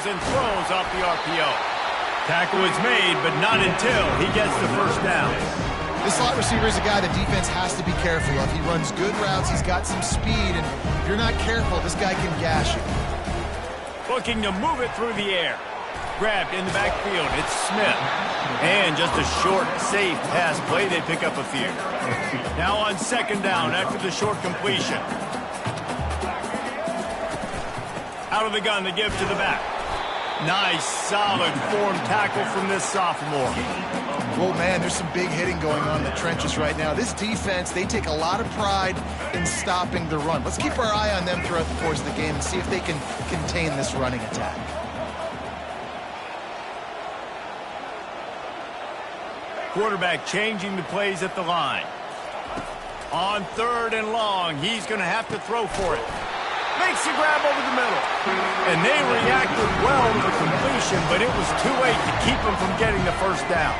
tackles and throws off the RPO. Tackle is made, but not until he gets the first down. This slot receiver is a guy the defense has to be careful of. He runs good routes, he's got some speed, and if you're not careful, this guy can gash you. Looking to move it through the air. Grabbed in the backfield, it's Smith. And just a short, safe pass play, they pick up a few. Now on second down after the short completion. Out of the gun, they give to the back. Nice, solid form tackle from this sophomore. Well, man, there's some big hitting going on in the trenches right now. This defense, they take a lot of pride in stopping the run. Let's keep our eye on them throughout the course of the game and see if they can contain this running attack. Quarterback changing the plays at the line. On third and long, he's going to have to throw for it. Makes the grab over the middle. And they reacted well to the completion, but it was too late to keep them from getting the first down.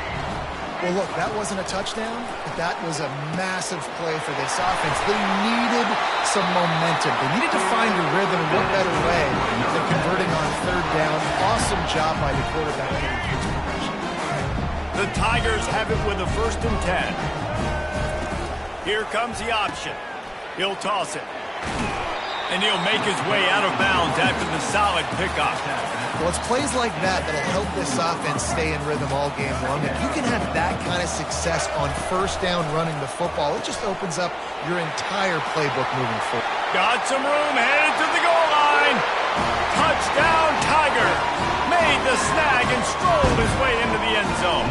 Well, look, that wasn't a touchdown, but that was a massive play for this offense. They needed some momentum. They needed to find a rhythm, and what better way than converting on third down. Awesome job by the quarterback. The Tigers have it with a 1st and 10. Here comes the option. He'll toss it. And he'll make his way out of bounds after the solid pickup. Well, it's plays like that that'll help this offense stay in rhythm all game long. If you can have that kind of success on first down running the football, it just opens up your entire playbook moving forward. Got some room, headed to the goal line. Touchdown, Tiger. Made the snag and strolled his way into the end zone.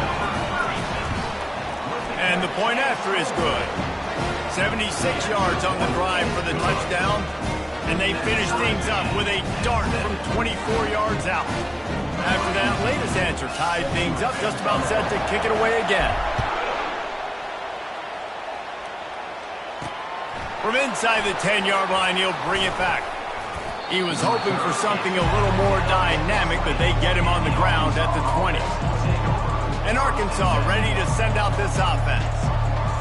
And the point after is good. 76 yards on the drive for the touchdown. And they finish things up with a dart from 24 yards out. After that latest answer tied things up, just about set to kick it away again. From inside the 10-yard line, he'll bring it back. He was hoping for something a little more dynamic, but they get him on the ground at the 20. And Arkansas ready to send out this offense.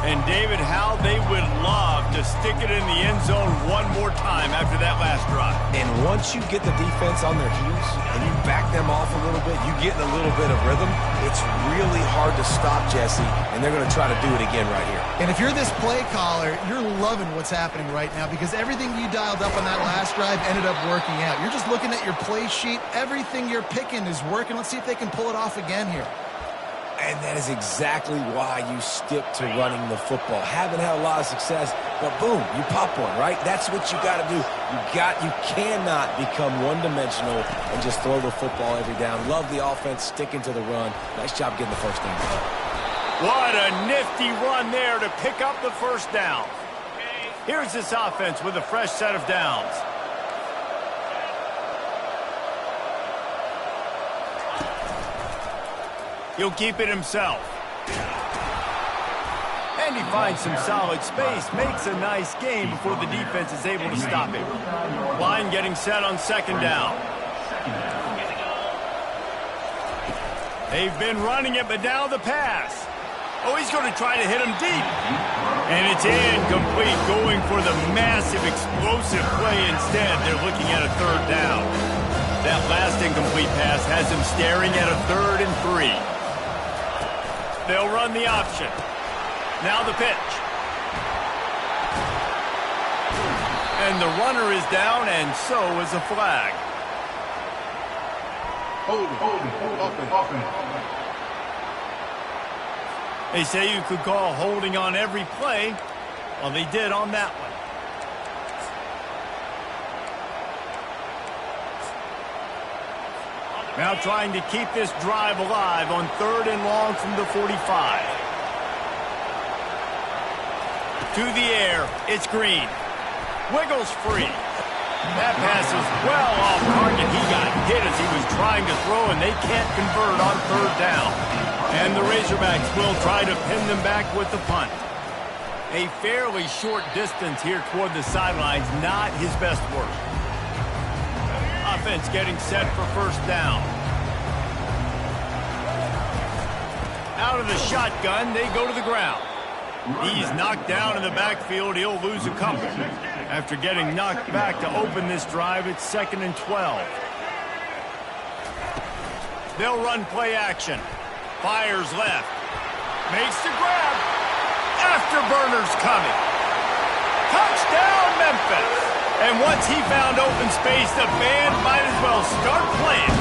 And David, how they would love to stick it in the end zone one more time after that last drive. And once you get the defense on their heels and you back them off a little bit, you get in a little bit of rhythm, it's really hard to stop, Jesse, and they're going to try to do it again right here. And if you're this play caller, you're loving what's happening right now because everything you dialed up on that last drive ended up working out. You're just looking at your play sheet. Everything you're picking is working. Let's see if they can pull it off again here. And that is exactly why you stick to running the football. Haven't had a lot of success, but boom, you pop one, right? That's what you got to do. You cannot become one-dimensional and just throw the football every down. Love the offense, sticking to the run. Nice job getting the first down. What a nifty run there to pick up the first down. Here's this offense with a fresh set of downs. He'll keep it himself. And he finds some solid space, makes a nice game before the defense is able to stop him. Line getting set on second down. They've been running it, but now the pass. Oh, he's going to try to hit him deep. And it's incomplete, going for the massive explosive play instead. They're looking at a third down. That last incomplete pass has him staring at a 3rd and 3. They'll run the option. Now the pitch. And the runner is down, and so is a flag. Hold it. They say you could call holding on every play. Well, they did on that one. Now trying to keep this drive alive on 3rd and long from the 45. To the air, it's Green. Wiggles free. That pass is well off target. He got hit as he was trying to throw, and they can't convert on 3rd down. And the Razorbacks will try to pin them back with the punt. A fairly short distance here toward the sidelines, not his best work. Offense getting set for first down. Out of the shotgun, they go to the ground. He's knocked down in the backfield. He'll lose a couple. After getting knocked back to open this drive, it's 2nd and 12. They'll run play action. Fires left. Makes the grab. Afterburner's coming. Touchdown, Memphis. And once he found open space, the band might as well start playing.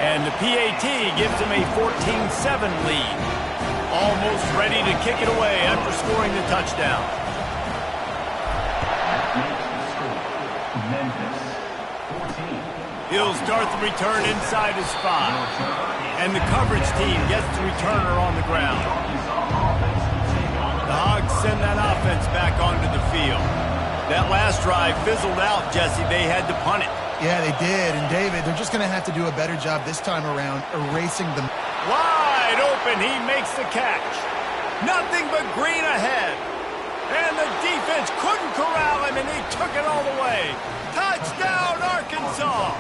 And the PAT gives him a 14-7 lead. Almost ready to kick it away after scoring the touchdown. Memphis, 14. He'll start the return inside his spot. And the coverage team gets the returner on the ground. The Hogs send that offense back onto the field. That last drive fizzled out, Jesse. They had to punt it. Yeah, they did. And, David, they're just going to have to do a better job this time around erasing them. Wide open, he makes the catch. Nothing but green ahead. And the defense couldn't corral him, and he took it all the way. Touchdown, Arkansas!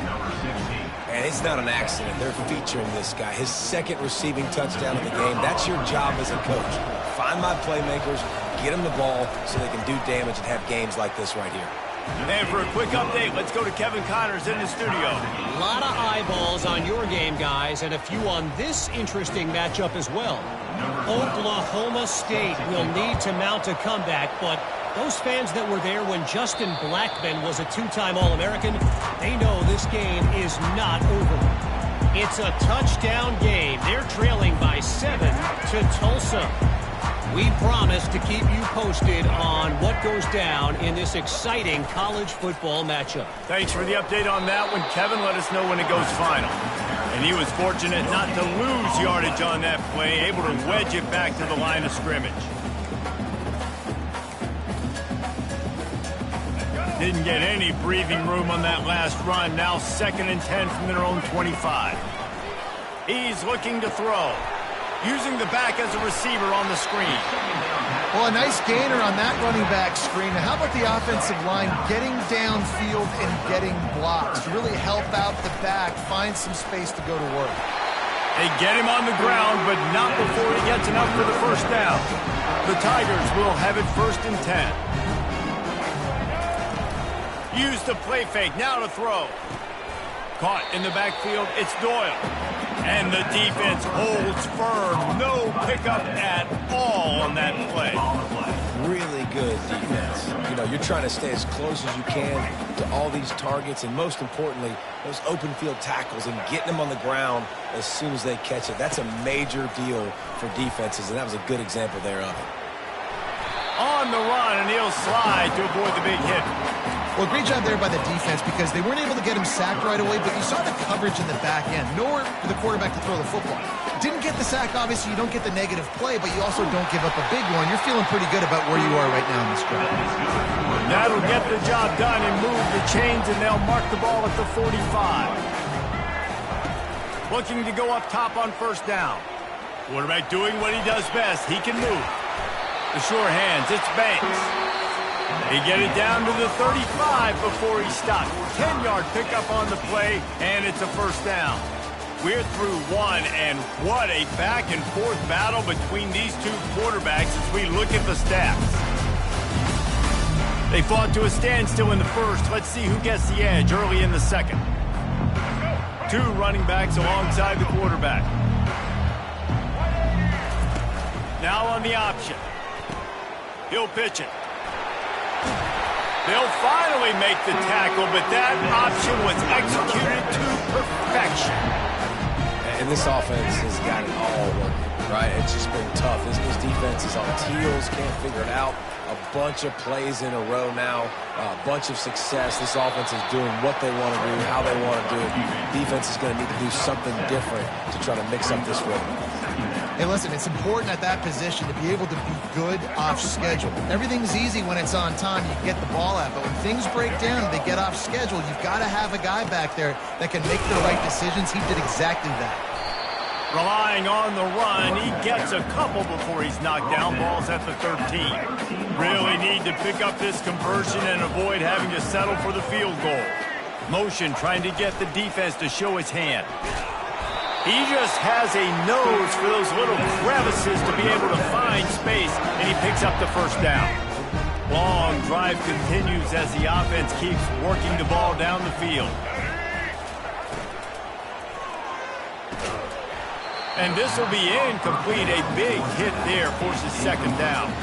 Number 16. And it's not an accident. They're featuring this guy. His second receiving touchdown of the game. That's your job as a coach. Find my playmakers, get them the ball so they can do damage and have games like this right here. And for a quick update, let's go to Kevin Connors in the studio. A lot of eyeballs on your game, guys, and a few on this interesting matchup as well. Oklahoma State will need to mount a comeback, but those fans that were there when Justin Blackman was a two-time All-American, they know this game is not over. It's a touchdown game. They're trailing by 7 to Tulsa. We promise to keep you posted on what goes down in this exciting college football matchup. Thanks for the update on that one, Kevin. Let us know when it goes final. And he was fortunate not to lose yardage on that play, able to wedge it back to the line of scrimmage. Didn't get any breathing room on that last run. Now 2nd and 10 from their own 25. He's looking to throw. Using the back as a receiver on the screen. Well, a nice gainer on that running back screen. How about the offensive line getting downfield and getting blocks to really help out the back, find some space to go to work? They get him on the ground, but not before he gets enough for the first down. The Tigers will have it 1st and 10. Use the play fake, now to throw. Caught in the backfield, it's Doyle. And the defense holds firm. No pickup at all on that play. Really good defense. You know, you're trying to stay as close as you can to all these targets, and most importantly, those open field tackles and getting them on the ground as soon as they catch it. That's a major deal for defenses, and that was a good example there of it. On the run, and he'll slide to avoid the big hit. Well, great job there by the defense because they weren't able to get him sacked right away, but you saw the coverage in the back end. Nowhere for the quarterback to throw the football. Didn't get the sack, obviously. You don't get the negative play, but you also don't give up a big one. You're feeling pretty good about where you are right now in this drive. That'll get the job done and move the chains, and they'll mark the ball at the 45. Looking to go up top on 1st down. Quarterback doing what he does best. He can move. The sure hands, it's Banks. They get it down to the 35 before he's stopped. 10-yard pickup on the play, and it's a 1st down. We're through one, and what a back-and-forth battle between these two quarterbacks as we look at the stats. They fought to a standstill in the first. Let's see who gets the edge early in the second. 2 running backs alongside the quarterback. Now on the option. He'll pitch it. They'll finally make the tackle, but that option was executed to perfection. And this offense has got it all working, right? It's just been tough. This defense is on heels, can't figure it out. A bunch of plays in a row now, a bunch of success. This offense is doing what they want to do, how they want to do it. Defense is going to need to do something different to try to mix up this rhythm. Hey, listen, it's important at that position to be able to be good off schedule. Everything's easy when it's on time. You get the ball out. But when things break down and they get off schedule, you've got to have a guy back there that can make the right decisions. He did exactly that. Relying on the run, he gets a couple before he's knocked down. Ball's at the 13. Really need to pick up this conversion and avoid having to settle for the field goal. Motion trying to get the defense to show his hand. He just has a nose for those little crevices to be able to find space, and he picks up the 1st down. Long drive continues as the offense keeps working the ball down the field. And this will be incomplete. A big hit there forces second down.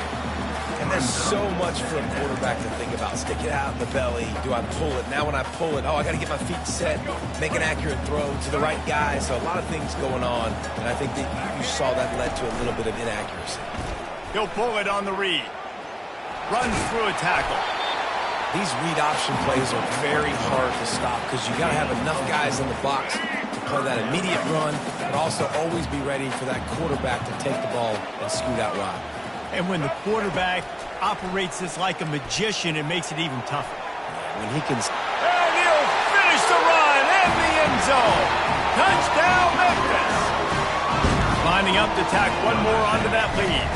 And there's so much for a quarterback to think about. Stick it out in the belly. Do I pull it? Now when I pull it, I got to get my feet set, make an accurate throw to the right guy. So a lot of things going on. And I think that you saw that led to a little bit of inaccuracy. He'll pull it on the read. Runs through a tackle. These read option plays are very hard to stop because you got to have enough guys in the box to play that immediate run, but also always be ready for that quarterback to take the ball and scoot out wide. And when the quarterback operates this like a magician, it makes it even tougher. When he can... And he'll finish the run in the end zone. Touchdown, Memphis. Lining up to tack one more onto that lead.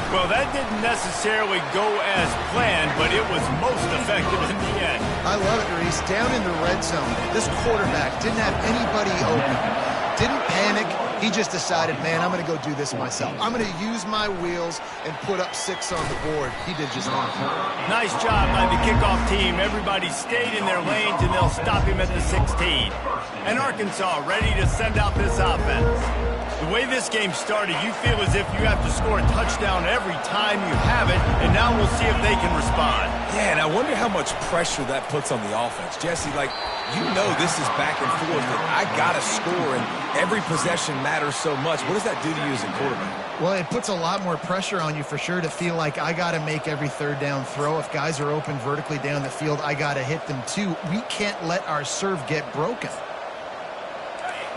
Well, that didn't necessarily go as planned, but it was most effective in the end. I love it, Reese. Down in the red zone, this quarterback didn't have anybody open. Didn't panic. He just decided, man, I'm going to go do this myself. I'm going to use my wheels and put up 6 on the board. He did just that. Nice job by the kickoff team. Everybody stayed in their lanes, and they'll stop him at the 16. And Arkansas ready to send out this offense. The way this game started, you feel as if you have to score a touchdown every time you have it, and now we'll see if they can respond. Yeah, and I wonder how much pressure that puts on the offense. Jesse, you know this is back and forth, and I got to score, and every possession matters so much. What does that do to you as a quarterback? Well, it puts a lot more pressure on you for sure to feel like I got to make every third down throw. If guys are open vertically down the field, I got to hit them too. We can't let our serve get broken.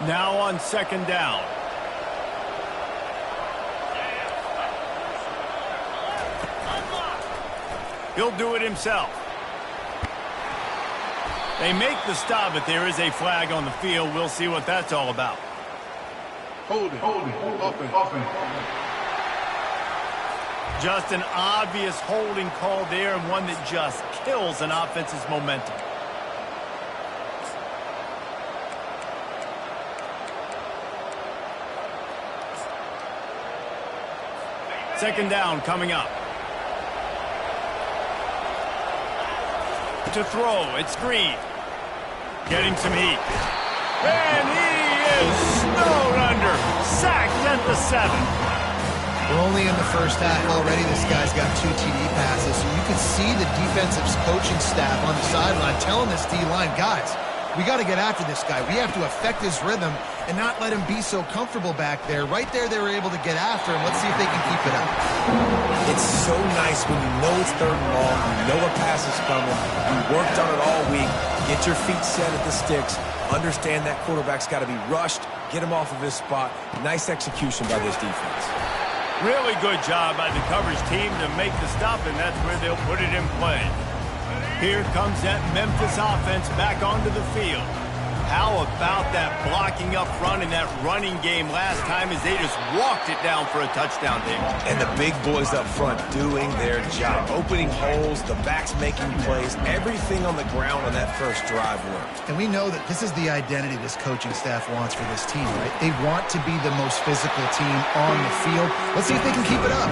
Now on second down. He'll do it himself. They make the stop, but there is a flag on the field. We'll see what that's all about. Hold it, open. Just an obvious holding call there, and one that just kills an offense's momentum. Second down coming up. To throw, it's Green. Getting some heat. And he is snowed under. Sacked at the 7. We're only in the first half already. This guy's got 2 TD passes. So you can see the defensive coaching staff on the sideline telling this D-line, guys, we got to get after this guy. We have to affect his rhythm and not let him be so comfortable back there. Right there, they were able to get after him. Let's see if they can keep it up. It's so nice when you know it's third and long, you know a pass is coming, you worked on it all week, get your feet set at the sticks, understand that quarterback's got to be rushed, get him off of his spot. Nice execution by this defense. Really good job by the coverage team to make the stop, and that's where they'll put it in play. Here comes that Memphis offense back onto the field. How about that blocking up front and that running game last time as they just walked it down for a touchdown there? And the big boys up front doing their job. Opening holes, the backs making plays, everything on the ground on that first drive worked. And we know that this is the identity this coaching staff wants for this team, right? They want to be the most physical team on the field. Let's see if they can keep it up.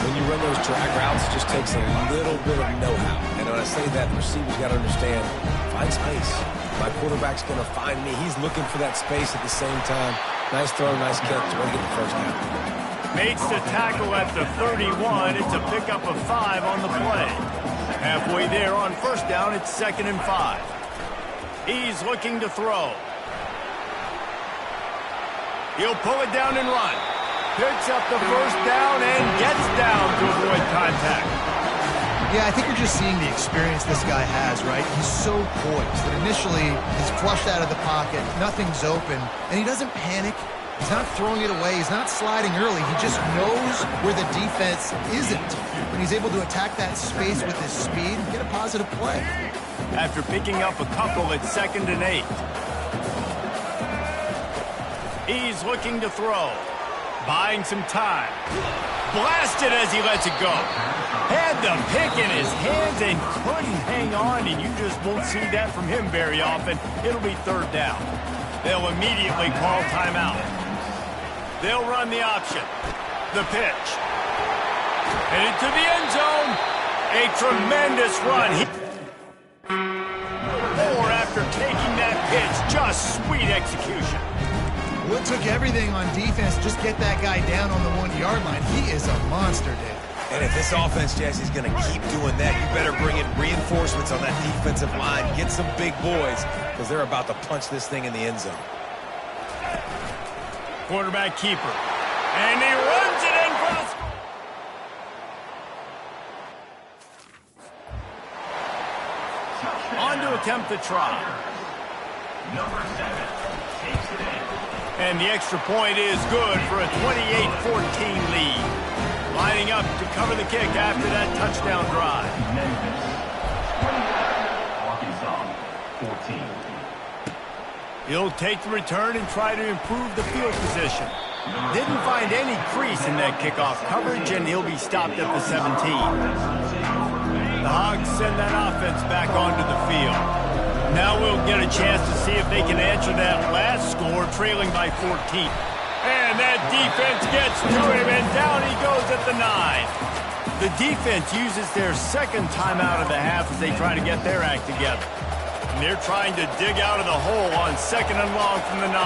When you run those drag routes, it just takes a little bit of know-how. And when I say that, the receivers got to understand, find space. My quarterback's going to find me. He's looking for that space at the same time. Nice throw, nice catch. We're going to get the first down. Makes the tackle at the 31. It's a pickup of 5 on the play. Halfway there on first down, it's 2nd and 5. He's looking to throw. He'll pull it down and run. Picks up the first down and gets down to avoid contact. Yeah, I think you're just seeing the experience this guy has, right? He's so poised that initially he's flushed out of the pocket, nothing's open, and he doesn't panic. He's not throwing it away. He's not sliding early. He just knows where the defense isn't. And he's able to attack that space with his speed and get a positive play. After picking up a couple at 2nd and 8. He's looking to throw. Buying some time. Blasted as he lets it go. Had the pick in his hands and couldn't hang on, and you just won't see that from him very often. It'll be 3rd down. They'll immediately call timeout. They'll run the option. The pitch. Headed to the end zone. A tremendous run. Or after taking that pitch, just sweet execution. Wood took everything on defense. Just get that guy down on the 1-yard line. He is a monster, Dave. And if this offense, Jesse's going to keep doing that, you better bring in reinforcements on that defensive line. Get some big boys, because they're about to punch this thing in the end zone. Quarterback keeper. And he runs it in for the score. On to attempt the try. Number 7 takes it in. And the extra point is good for a 28-14 lead. Lining up to cover the kick after that touchdown drive. Memphis 21, Arkansas 14. He'll take the return and try to improve the field position. Didn't find any crease in that kickoff coverage, and he'll be stopped at the 17. The Hogs send that offense back onto the field. Now we'll get a chance to see if they can answer that last score, trailing by 14. And that defense gets to him, and down he goes at the 9. The defense uses their second timeout of the half as they try to get their act together. And they're trying to dig out of the hole on 2nd and long from the 9.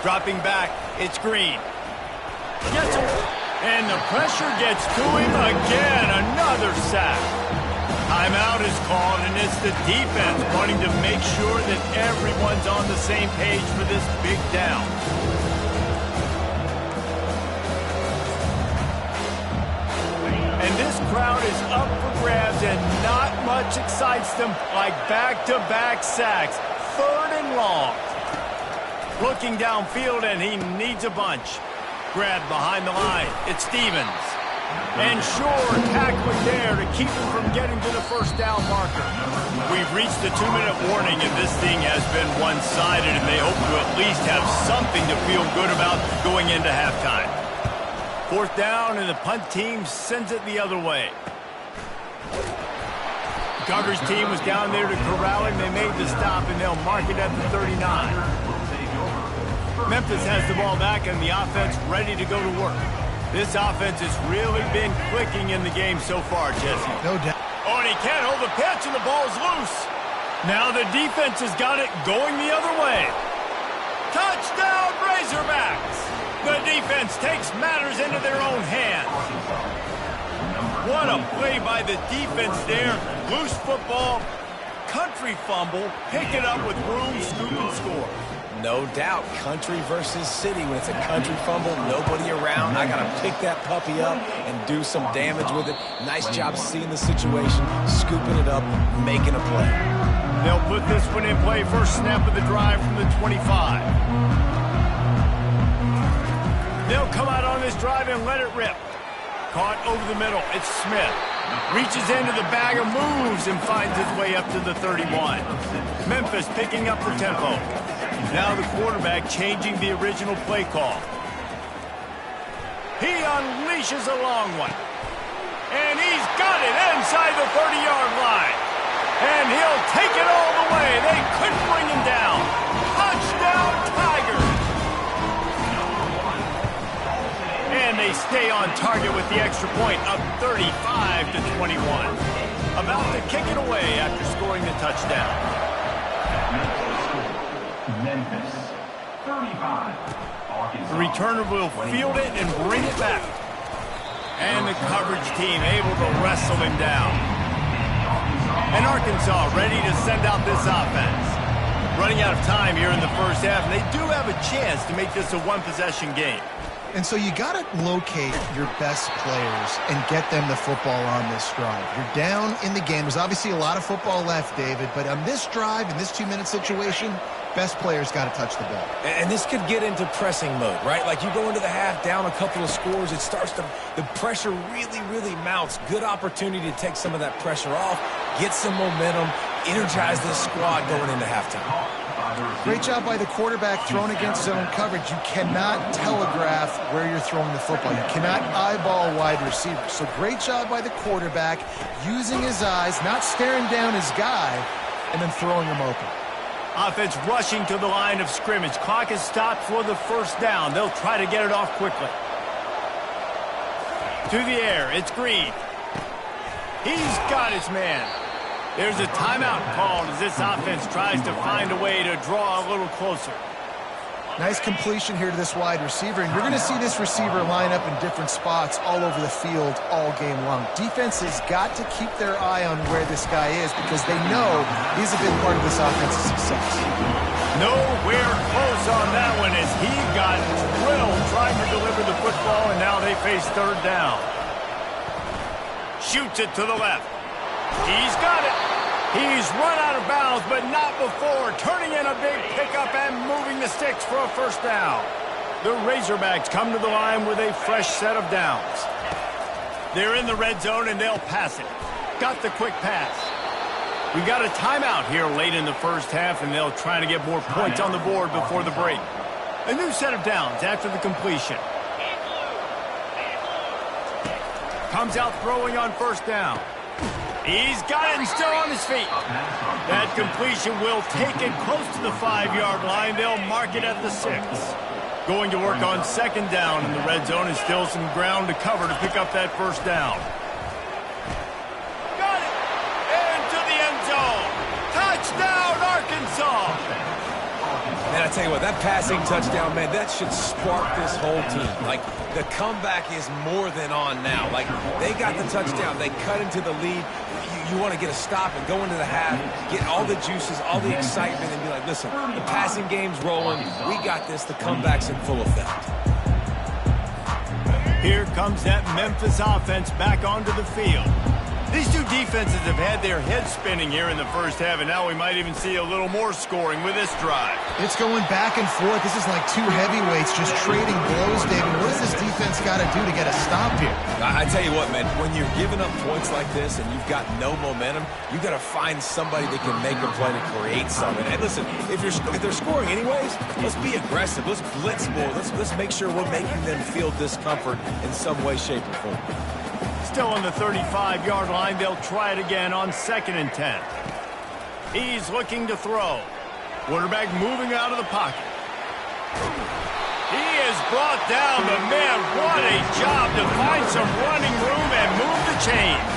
Dropping back, it's Green. Gets him, and the pressure gets to him again. Another sack. Timeout is called, and it's the defense wanting to make sure that everyone's on the same page for this big down. And this crowd is up for grabs, and not much excites them like back-to-back sacks. 3rd and long. Looking downfield, and he needs a bunch. Grabbed behind the line. It's Stevens. And sure, tackling there to keep him from getting to the first down marker. We've reached the 2-minute warning, and this thing has been one-sided, and they hope to at least have something to feel good about going into halftime. 4th down, and the punt team sends it the other way. The coverage team was down there to corral him. They made the stop, and they'll mark it at the 39. Memphis has the ball back, and the offense ready to go to work. This offense has really been clicking in the game so far, Jesse. No doubt. Oh, and he can't hold the pitch, and the ball's loose. Now the defense has got it going the other way. Touchdown, Razorbacks! The defense takes matters into their own hands. What a play by the defense there. Loose football, country fumble, pick it up with room, scoop, and score. No doubt, country versus city. When it's a country fumble, nobody around. I got to pick that puppy up and do some damage with it. Nice job seeing the situation, scooping it up, making a play. They'll put this one in play. First snap of the drive from the 25. They'll come out on this drive and let it rip. Caught over the middle. It's Smith. Reaches into the bag of moves and finds his way up to the 31. Memphis picking up the tempo. Now the quarterback changing the original play call. He unleashes a long one. And he's got it inside the 30-yard line. And he'll take it all the way. They couldn't bring him down. Touchdown, Tigers. And they stay on target with the extra point, up 35-21. About to kick it away after scoring the touchdown. Memphis 35. Arkansas. The returner will field it and bring it back. And the coverage team able to wrestle him down. And Arkansas ready to send out this offense. Running out of time here in the first half, and they do have a chance to make this a one-possession game. And so you got to locate your best players and get them the football on this drive. You're down in the game. There's obviously a lot of football left, David, but on this drive, in this 2-minute situation, best players got to touch the ball. And this could get into pressing mode, right? Like you go into the half down a couple of scores, it starts to, the pressure really mounts. Good opportunity to take some of that pressure off, get some momentum, energize this squad going into halftime. Great job by the quarterback throwing against zone coverage. You cannot telegraph where you're throwing the football. You cannot eyeball wide receivers. So great job by the quarterback using his eyes, not staring down his guy, and then throwing him open. Offense rushing to the line of scrimmage. Clock is stopped for the first down. They'll try to get it off quickly. To the air, it's Green. He's got his man. There's a timeout called as this offense tries to find a way to draw a little closer. Nice completion here to this wide receiver, and you're going to see this receiver line up in different spots all over the field all game long. Defense has got to keep their eye on where this guy is because they know he's a big part of this offense's success. Nowhere close on that one as he got drilled trying to deliver the football, and now they face third down. Shoots it to the left. He's got it. He's run out of bounds, but not before turning in a big pickup and moving the sticks for a first down. The Razorbacks come to the line with a fresh set of downs. They're in the red zone, and they'll pass it. Got the quick pass. We got a timeout here late in the first half, and they'll try to get more points on the board before the break. A new set of downs after the completion. Comes out throwing on first down. He's got it and still on his feet. That completion will take it close to the 5-yard line. They'll mark it at the 6. Going to work on second down in the red zone and still some ground to cover to pick up that first down. Got it! Into the end zone. Touchdown, Arkansas! Man, I tell you what, that passing touchdown, man, that should spark this whole team. Like, the comeback is more than on now. Like, they got the touchdown. They cut into the lead. You want to get a stop and go into the half, get all the juices, all the excitement, and be like, listen, the passing game's rolling. We got this. The comeback's in full effect. Here comes that Memphis offense back onto the field. These two defenses have had their heads spinning here in the first half, and now we might even see a little more scoring with this drive. It's going back and forth. This is like two heavyweights just trading blows, David. What does this defense got to do to get a stop here? I tell you what, man, when you're giving up points like this and you've got no momentum, you got to find somebody that can make a play to create something. And listen, if they're scoring anyways, let's be aggressive. Let's blitz more. Let's make sure we're making them feel discomfort in some way, shape, or form. Still on the 35-yard line, they'll try it again on 2nd and 10. He's looking to throw. Quarterback moving out of the pocket. He is brought down, but man, what a job to find some running room and move the chains.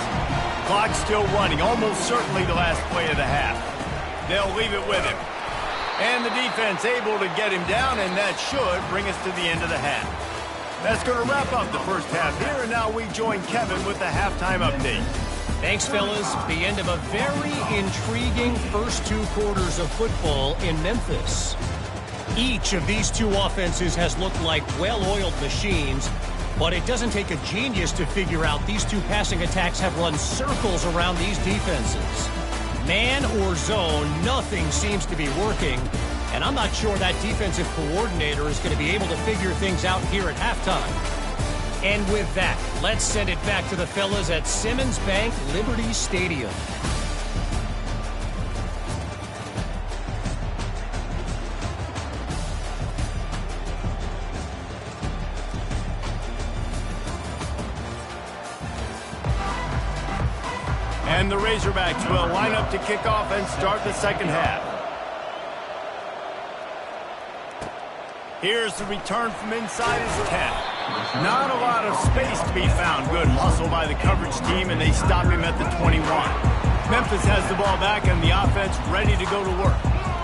Clock still running, almost certainly the last play of the half. They'll leave it with him. And the defense able to get him down, and that should bring us to the end of the half. That's going to wrap up the first half here, and now we join Kevin with the halftime update. Thanks, fellas. The end of a very intriguing first 2 quarters of football in Memphis. Each of these two offenses has looked like well-oiled machines, but it doesn't take a genius to figure out these two passing attacks have run circles around these defenses. Man or zone, nothing seems to be working. And I'm not sure that defensive coordinator is going to be able to figure things out here at halftime. And with that, let's send it back to the fellas at Simmons Bank Liberty Stadium. And the Razorbacks will line up to kick off and start the second half. Here's the return from inside his 10. Not a lot of space to be found. Good hustle by the coverage team, and they stop him at the 21. Memphis has the ball back, and the offense ready to go to work.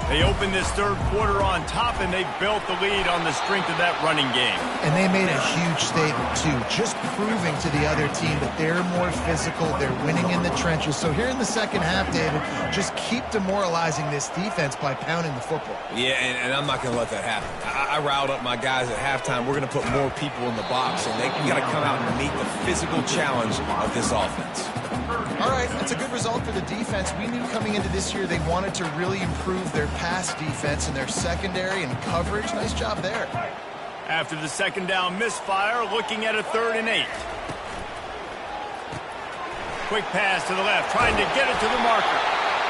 They opened this third quarter on top, and they built the lead on the strength of that running game. And they made a huge statement, too, just proving to the other team that they're more physical, they're winning in the trenches. So here in the second half, David, just keep demoralizing this defense by pounding the football. Yeah, and I'm not going to let that happen. I riled up my guys at halftime. We're going to put more people in the box, and they got to come out and meet the physical challenge of this offense. All right, that's a good result for the defense. We knew coming into this year they wanted to really improve their pass defense and their secondary and coverage. Nice job there. After the second down misfire, looking at a 3rd and 8. Quick pass to the left, trying to get it to the marker.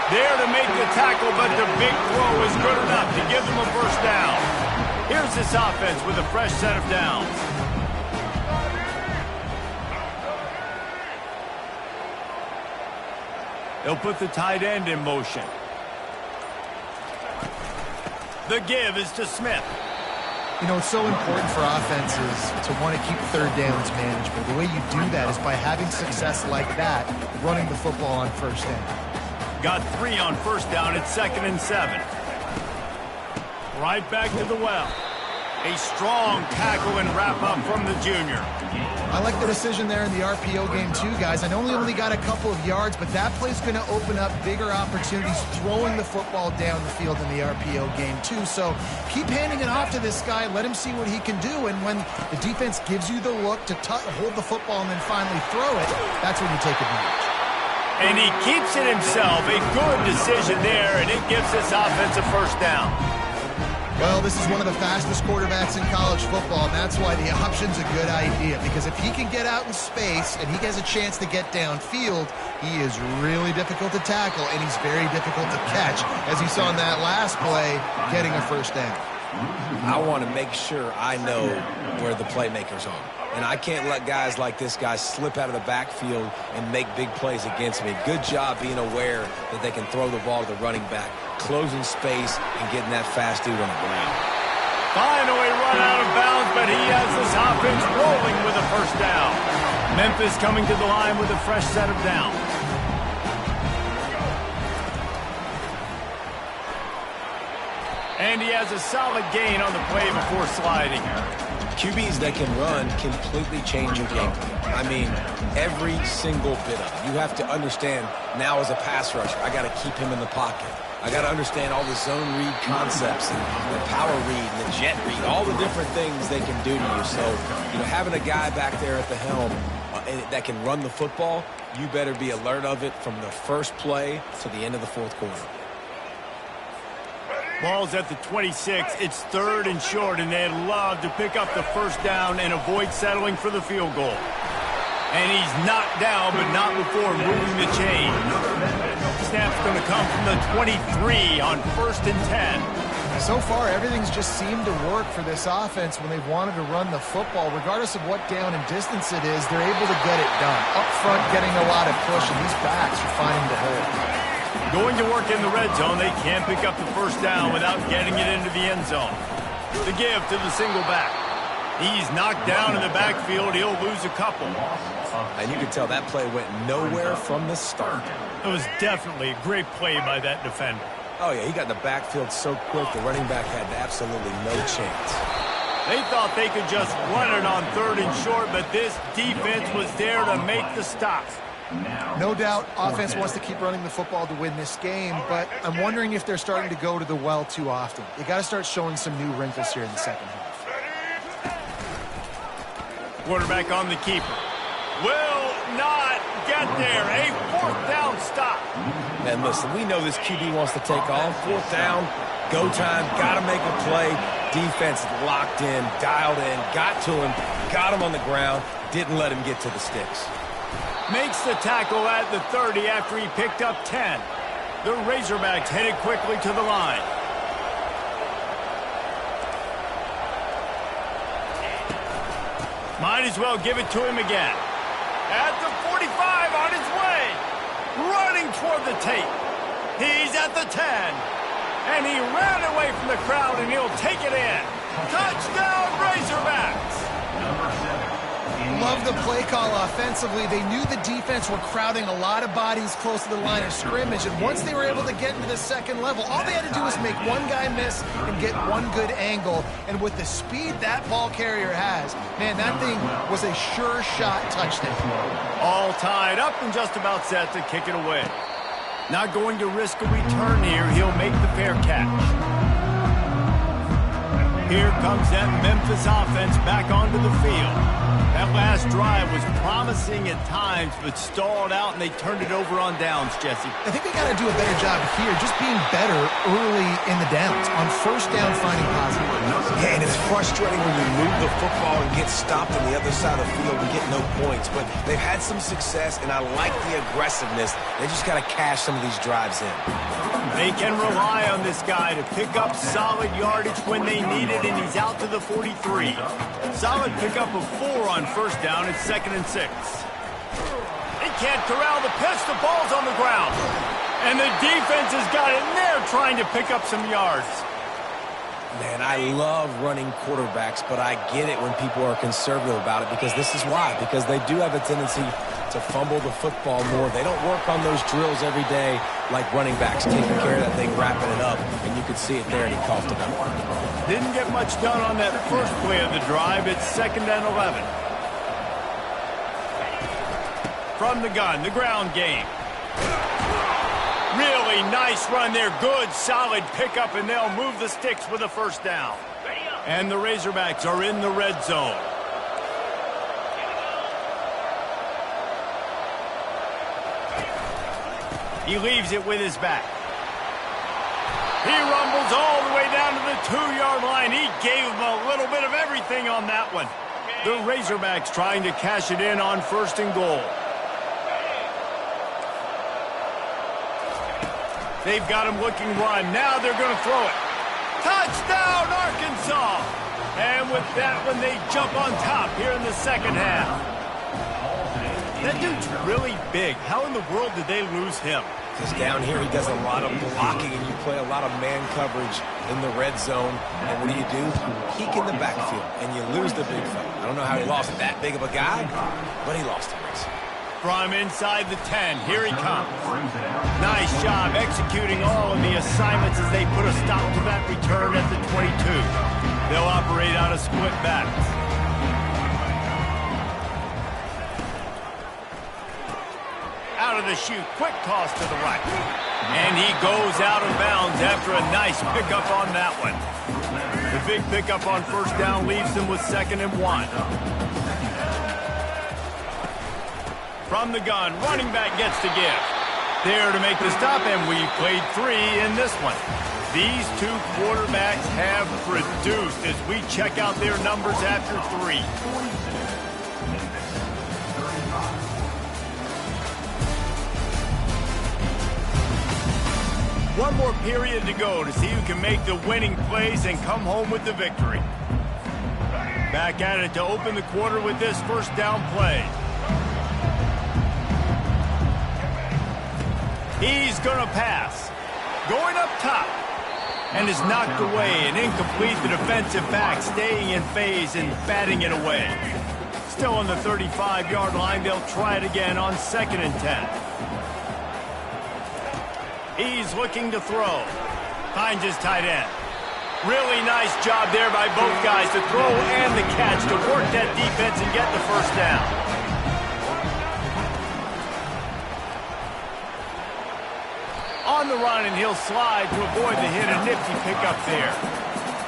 There to make the tackle, but the big throw is good enough to give them a first down. Here's this offense with a fresh set of downs. They'll put the tight end in motion. The give is to Smith. You know, it's so important for offenses to want to keep third downs manageable. The way you do that is by having success like that, running the football on first down. got 3 on first down. It's 2nd and 7. Right back to the well. A strong tackle and wrap-up from the junior. I like the decision there in the RPO game too, guys. I know he only got a couple of yards, but that play's going to open up bigger opportunities throwing the football down the field in the RPO game too. So keep handing it off to this guy. Let him see what he can do. And when the defense gives you the look to hold the football and then finally throw it, that's when you take advantage. And he keeps it himself. A good decision there, and it gives this offense a first down. Well, this is one of the fastest quarterbacks in college football, and that's why the option's a good idea. Because if he can get out in space and he has a chance to get downfield, he is really difficult to tackle, and he's very difficult to catch, as you saw in that last play, getting a first down. I want to make sure I know where the playmakers are. And I can't let guys like this guy slip out of the backfield and make big plays against me. Good job being aware that they can throw the ball to the running back, closing space, and getting that fast dude on the ground. Finally run out of bounds, but he has this offense rolling with a first down. Memphis coming to the line with a fresh set of downs. And he has a solid gain on the play before sliding. QBs that can run completely change your game. I mean, every single bit of it. You have to understand now as a pass rusher, I got to keep him in the pocket. I got to understand all the zone read concepts and the power read and the jet read, all the different things they can do to you. So, having a guy back there at the helm that can run the football, you better be alert of it from the first play to the end of the fourth quarter. Ball's at the 26. It's 3rd and short, and they'd love to pick up the first down and avoid settling for the field goal. And he's knocked down, but not before moving the chain. Snap's going to come from the 23 on 1st and 10. So far, everything's just seemed to work for this offense when they've wanted to run the football. Regardless of what down and distance it is, they're able to get it done. Up front, getting a lot of push, and these backs are finding the hole. Going to work in the red zone, they can't pick up the first down without getting it into the end zone. The give to the single back. He's knocked down in the backfield. He'll lose a couple. And you can tell that play went nowhere from the start. It was definitely a great play by that defender. Oh, yeah, he got in the backfield so quick, the running back had absolutely no chance. They thought they could just run it on 3rd and short, but this defense was there to make the stop. No doubt offense wants to keep running the football to win this game, but I'm wondering if they're starting to go to the well too often. You got to start showing some new wrinkles here in the second half. Quarterback on the keeper. Will not get there. A 4th down stop. And listen, we know this QB wants to take off. 4th down, go time, got to make a play. Defense locked in, dialed in, got to him, got him on the ground, didn't let him get to the sticks. Makes the tackle at the 30 after he picked up 10. The Razorbacks headed quickly to the line. Might as well give it to him again. At the 45 on his way. Running toward the tape. He's at the 10. And he ran away from the crowd, and he'll take it in. Touchdown, Razorbacks! Number 7. Love the play call offensively. They knew the defense were crowding a lot of bodies close to the line of scrimmage, and once they were able to get into the second level, all they had to do was make one guy miss and get one good angle. And with the speed that ball carrier has, man, that thing was a sure shot touchdown. All tied up and just about set to kick it away. Not going to risk a return here. He'll make the fair catch. Here comes that Memphis offense back onto the field. That last drive was promising at times, but stalled out, and they turned it over on downs, Jesse. I think they got to do a better job here, just being better early in the downs. On 1st down, finding positive. Yeah, and it's frustrating when you move the football and get stopped on the other side of the field and get no points. But they've had some success, and I like the aggressiveness. They just got to cash some of these drives in. They can rely on this guy to pick up solid yardage when they need it, and he's out to the 43. Solid pickup of 4 on 1st down. It's 2nd and 6. They can't corral the pitch. The ball's on the ground. And the defense has got it in there trying to pick up some yards. Man, I love running quarterbacks, but I get it when people are conservative about it, because this is why. Because they do have a tendency to fumble the football more. They don't work on those drills every day like running backs, taking care of that thing, wrapping it up, and you could see it there, and he coughed it up. Didn't get much done on that first play of the drive. It's 2nd and 11. From the gun, the ground game. Really nice run there. Good, solid pickup, and they'll move the sticks with a first down. And the Razorbacks are in the red zone. He leaves it with his back. He rumbles all the way down to the 2-yard line. He gave him a little bit of everything on that one. The Razorbacks trying to cash it in on 1st and goal. They've got him looking run. Now they're going to throw it. Touchdown, Arkansas! And with that one, they jump on top here in the 2nd half. That dude's really big. How in the world did they lose him? Because down here he does a lot of blocking, and you play a lot of man coverage in the red zone. And what do? Peek in the backfield, and you lose the big fella. I don't know how he lost that big of a guy, but he lost him. From inside the 10, here he comes. Nice job executing all of the assignments as they put a stop to that return at the 22. They'll operate out of split backs. Out of the chute, quick toss to the right. And he goes out of bounds after a nice pickup on that one. The big pickup on 1st down leaves them with 2nd and 1. From the gun, running back gets to give. There to make the stop, and we played 3 in this one. These two quarterbacks have produced as we check out their numbers after 3. One more period to go to see who can make the winning plays and come home with the victory. Back at it to open the quarter with this 1st down play. He's going to pass. Going up top. And is knocked away and incomplete. The defensive back staying in phase and batting it away. Still on the 35-yard line. They'll try it again on 2nd and 10. He's looking to throw. Finds his tight end. Really nice job there by both guys to throw and the catch to work that defense and get the 1st down. On the run, and he'll slide to avoid the hit. A nifty pickup there.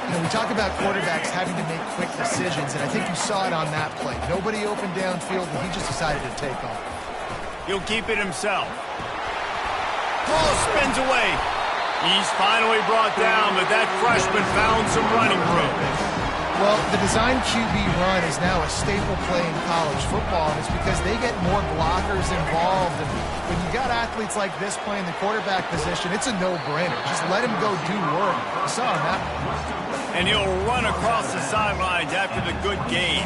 You know, we talk about quarterbacks having to make quick decisions, and I think you saw it on that play. Nobody opened downfield, and he just decided to take off. He'll keep it himself. Ball spins away. He's finally brought down, but that freshman found some running room. Well, the design QB run is now a staple play in college football, and it's because they get more blockers involved. And when you got athletes like this playing the quarterback position, it's a no-brainer. Just let him go do work. You saw him that one. And he'll run across the sidelines after the good gain.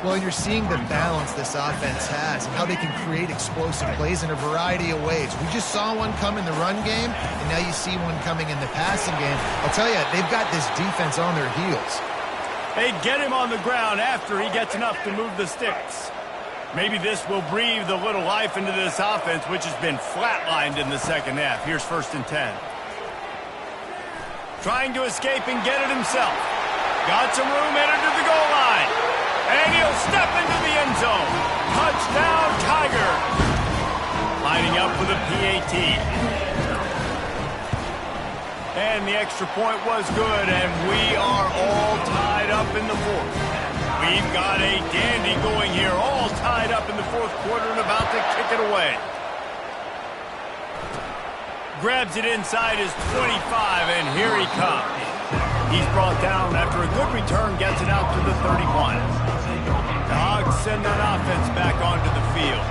Well, and you're seeing the balance this offense has and how they can create explosive plays in a variety of ways. We just saw one come in the run game, and now you see one coming in the passing game. I'll tell you, they've got this defense on their heels. They get him on the ground after he gets enough to move the sticks. Maybe this will breathe a little life into this offense, which has been flatlined in the 2nd half. Here's 1st and 10. Trying to escape and get it himself. Got some room, entered to the goal line. And he'll step into the end zone. Touchdown, Tiger. Lining up for the PAT. And the extra point was good, and we are all tied up in the 4th. We've got a dandy going here, all tied up in the 4th quarter and about to kick it away. Grabs it inside his 25, and here he comes. He's brought down after a good return, gets it out to the 31. The Hogs send that offense back onto the field.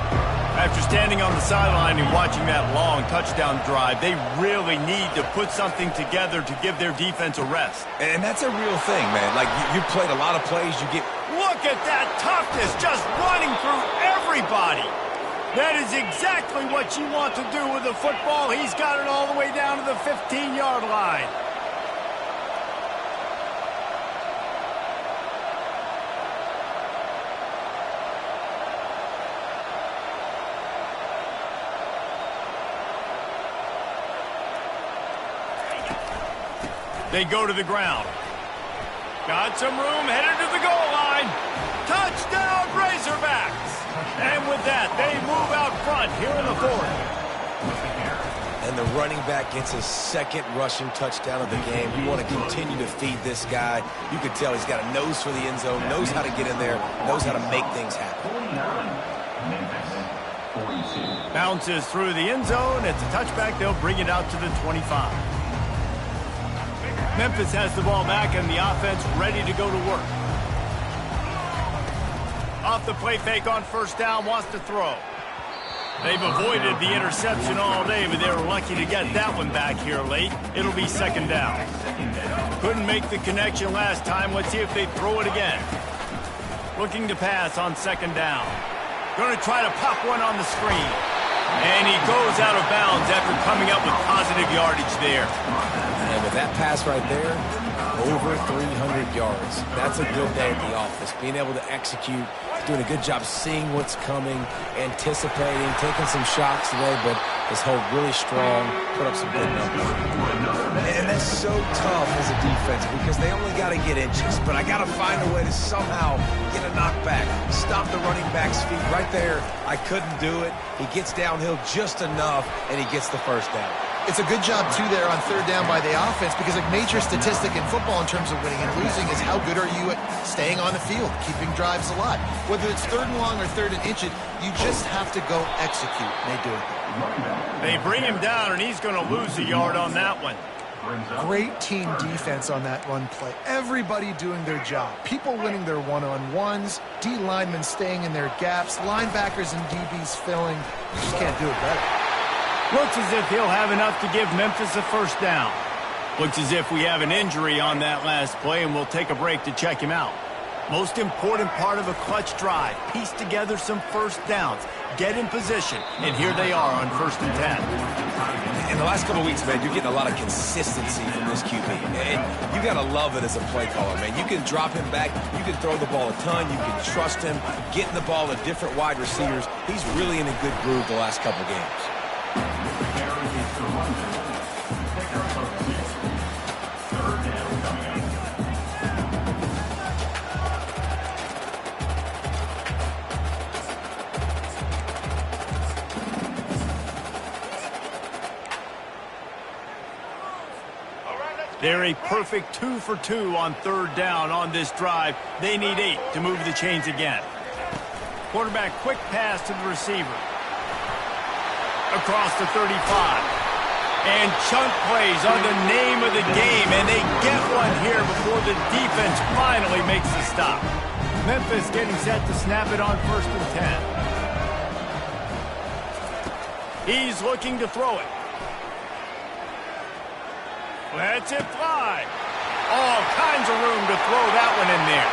After standing on the sideline and watching that long touchdown drive, they really need to put something together to give their defense a rest. And that's a real thing, man. Like, you played a lot of plays. You get... Look at that toughness, just running through everybody. That is exactly what you want to do with the football. He's got it all the way down to the 15-yard line. They go to the ground. Got some room, headed to the goal line. Touchdown, Razorbacks! And with that, they move out front here in the fourth. And the running back gets his second rushing touchdown of the game. You want to continue to feed this guy. You can tell he's got a nose for the end zone, knows how to get in there, knows how to make things happen. Bounces through the end zone. It's a touchback. They'll bring it out to the 25. Memphis has the ball back and the offense ready to go to work. Off the play fake on first down, wants to throw. They've avoided the interception all day, but they were lucky to get that one back here late. It'll be second down. Couldn't make the connection last time. Let's see if they throw it again. Looking to pass on second down. Going to try to pop one on the screen. And he goes out of bounds after coming up with positive yardage there. And with that pass right there, over 300 yards. That's a good day at the office. Being able to execute, doing a good job seeing what's coming, anticipating, taking some shots today, but his hold really strong, put up some good numbers. And that's so tough as a defense because they only got to get inches, but I got to find a way to somehow get a knockback, stop the running back's feet right there. I couldn't do it. He gets downhill just enough, and he gets the first down. It's a good job, too, there on third down by the offense because a major statistic in football in terms of winning and losing is how good are you at staying on the field, keeping drives alive. Whether it's third and long or third and inch it, you just have to go execute, and they do it. They bring him down, and he's going to lose a yard on that one. Great team defense on that run play. Everybody doing their job. People winning their one-on-ones, D linemen staying in their gaps, linebackers and DBs filling. You just can't do it better. Looks as if he'll have enough to give Memphis a first down. Looks as if we have an injury on that last play, and we'll take a break to check him out. Most important part of a clutch drive, piece together some first downs, get in position, and here they are on 1st and 10. In the last couple of weeks, man, you're getting a lot of consistency from this QB. And you got to love it as a play caller, man. You can drop him back. You can throw the ball a ton. You can trust him, getting the ball to different wide receivers. He's really in a good groove the last couple games. They're a perfect 2 for 2 on third down on this drive. They need 8 to move the chains again. Quarterback quick pass to the receiver. Across the 35. And chunk plays are the name of the game, and they get one here before the defense finally makes the stop. Memphis getting set to snap it on 1st and 10. He's looking to throw it. Lets it fly. All kinds of room to throw that one in there.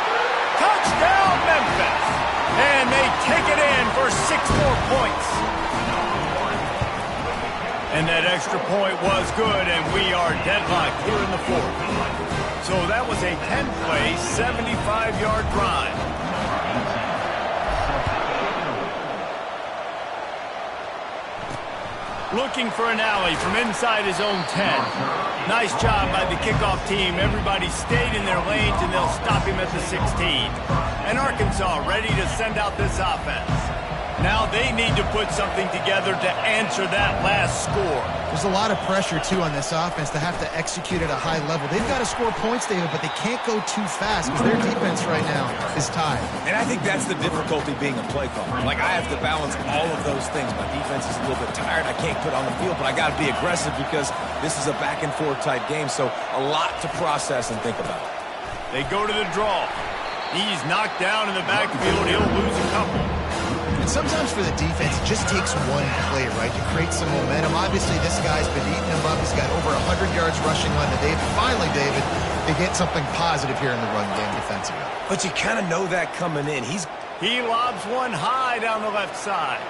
Touchdown, Memphis. And they take it in for 6 more points. And that extra point was good, and we are deadlocked here in the fourth. So that was a 10-play, 75-yard drive. Looking for an alley from inside his own 10. Nice job by the kickoff team. Everybody stayed in their lanes, and they'll stop him at the 16. And Arkansas ready to send out this offense. Now they need to put something together to answer that last score. There's a lot of pressure, too, on this offense to have to execute at a high level. They've got to score points, David, but they can't go too fast because their defense right now is tied. And I think that's the difficulty being a play caller. Like, I have to balance all of those things. My defense is a little bit tired. I can't put on the field, but I got to be aggressive because this is a back-and-forth type game, so a lot to process and think about. They go to the draw. He's knocked down in the backfield. He'll lose a couple. And sometimes for the defense, it just takes one play, right, to create some momentum. Obviously, this guy's been eating him up. He's got over 100 yards rushing on the day. Finally, David, they get something positive here in the run game defensively. But you kind of know that coming in. He lobs one high down the left side.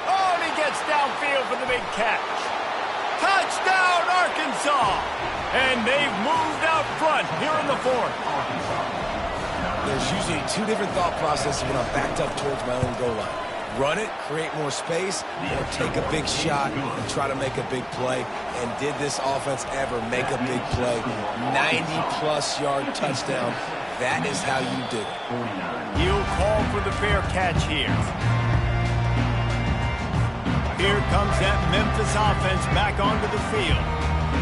Oh, and he gets downfield for the big catch. Touchdown, Arkansas! And they've moved out front here in the fourth. There's usually 2 different thought processes when I'm backed up towards my own goal line. Run it, create more space, or take a big shot and try to make a big play. And did this offense ever make a big play? 90-plus yard touchdown. That is how you do it. He'll call for the fair catch here. Here comes that Memphis offense back onto the field.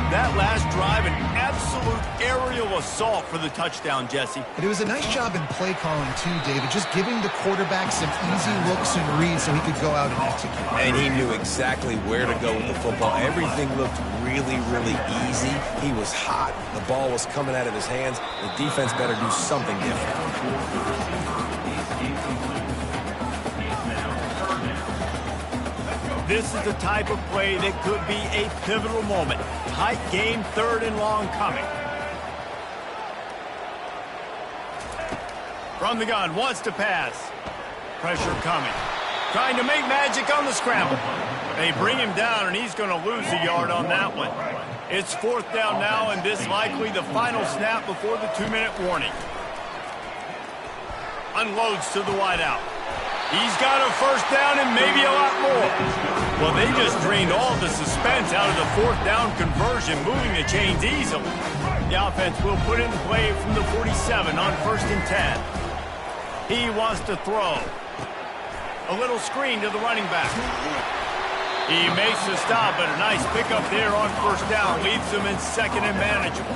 That last drive, an absolute aerial assault for the touchdown, Jesse. And it was a nice job in play calling, too, David, just giving the quarterback some easy looks and reads so he could go out and execute. And he knew exactly where to go with the football. Everything looked really, really easy. He was hot. The ball was coming out of his hands. The defense better do something different. This is the type of play that could be a pivotal moment. Tight game, 3rd and long coming. From the gun, wants to pass. Pressure coming. Trying to make magic on the scramble. They bring him down, and he's going to lose a yard on that one. It's 4th down now, and this likely the final snap before the 2-minute warning. Unloads to the wideout. He's got a 1st down and maybe a lot more. Well, they just drained all the suspense out of the 4th down conversion, moving the chains easily. The offense will put it in play from the 47 on 1st and 10. He wants to throw. A little screen to the running back. He makes the stop, but a nice pickup there on 1st down. Leaves him in 2nd and manageable.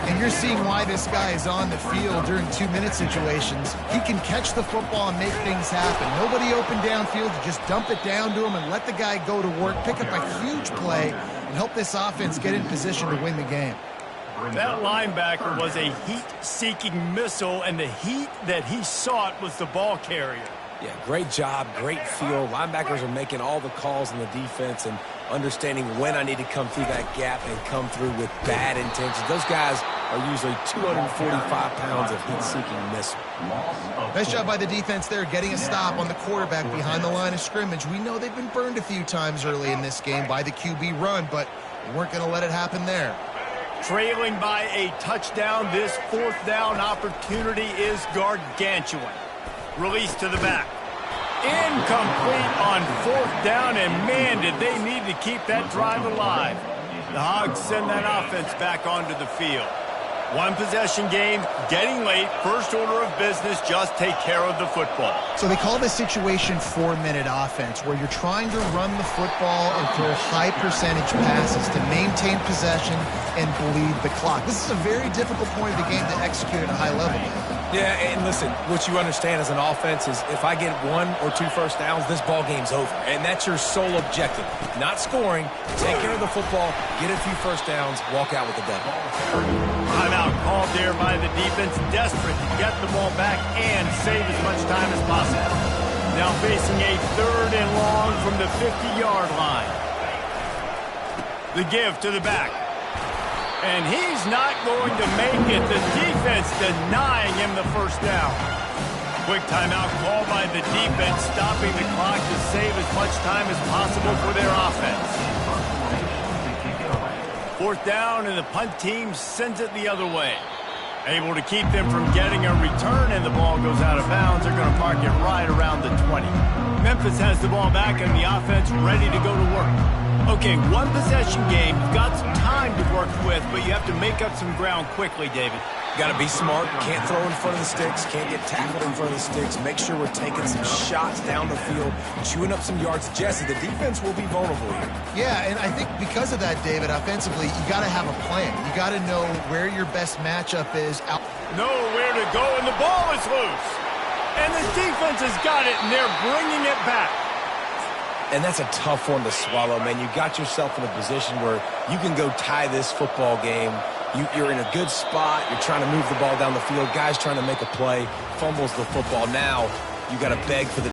And you're seeing why this guy is on the field during 2-minute situations. He can catch the football and make things happen. Nobody open downfield. You just dump it down to him and let the guy go to work, pick up a huge play, and help this offense get in position to win the game. That linebacker was a heat-seeking missile, and the heat that he sought was the ball carrier. Yeah, great job, great feel. Linebackers are making all the calls in the defense and understanding when I need to come through that gap and come through with bad intentions. Those guys are usually 245 pounds of heat-seeking missile. Nice job by the defense there, getting a stop on the quarterback behind the line of scrimmage. We know they've been burned a few times early in this game by the QB run, but we weren't going to let it happen there. Trailing by a touchdown, this 4th down opportunity is gargantuan. Release to the back. Incomplete on 4th down, and man, did they need to keep that drive alive. The Hogs send that offense back onto the field. 1 possession game, getting late, first order of business, just take care of the football. So they call this situation 4-minute offense, where you're trying to run the football and throw high percentage passes to maintain possession and bleed the clock. This is a very difficult point of the game to execute at a high level. Yeah, and listen, what you understand as an offense is if I get 1 or 2 first downs, this ball game's over. And that's your sole objective. Not scoring, take care of the football, get a few first downs, walk out with the W. Timeout called there by the defense, desperate to get the ball back and save as much time as possible. Now facing a 3rd and long from the 50-yard line. The give to the back. And he's not going to make it. The defense denying him the 1st down. Quick timeout call by the defense, stopping the clock to save as much time as possible for their offense. 4th down, and the punt team sends it the other way. Able to keep them from getting a return, and the ball goes out of bounds. They're going to mark it right around the 20. Memphis has the ball back, and the offense ready to go to work. Okay, 1 possession game. You've got some time to work with, but you have to make up some ground quickly, David. Got to be smart. Can't throw in front of the sticks. Can't get tackled in front of the sticks. Make sure we're taking some shots down the field, chewing up some yards. Jesse, the defense will be vulnerable here. Yeah, and I think because of that, David, offensively, you got to have a plan. You got to know where your best matchup is. Nowhere to go, and the ball is loose. And the defense has got it, and they're bringing it back. And that's a tough one to swallow, man. You got yourself in a position where you can go tie this football game. You're in a good spot. You're trying to move the ball down the field. Guys trying to make a play. Fumbles the football. Now you got to beg for the